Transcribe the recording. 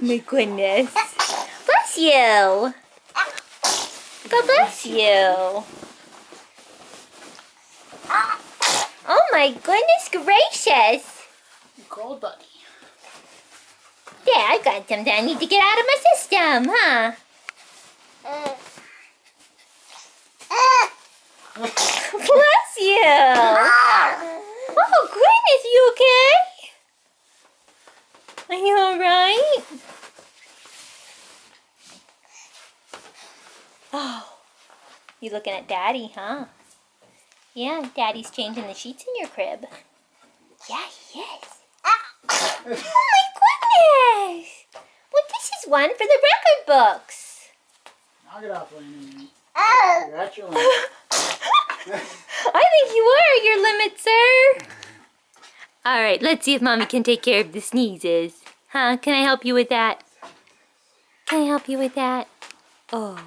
My goodness. Bless you. God bless you. Oh my goodness gracious. Cold, buddy. Yeah, I've got something I need to get out of my system, huh? Bless you. Oh goodness, you okay? Are you alright? Oh, you looking at Daddy, huh? Yeah, Daddy's changing the sheets in your crib. Yeah, he is. Oh my goodness! Well, this is one for the record books. Knock it off, Landon. You're at your limit. I think you are at your limit, sir. All right, let's see if Mommy can take care of the sneezes. Huh? Can I help you with that? Can I help you with that? Oh.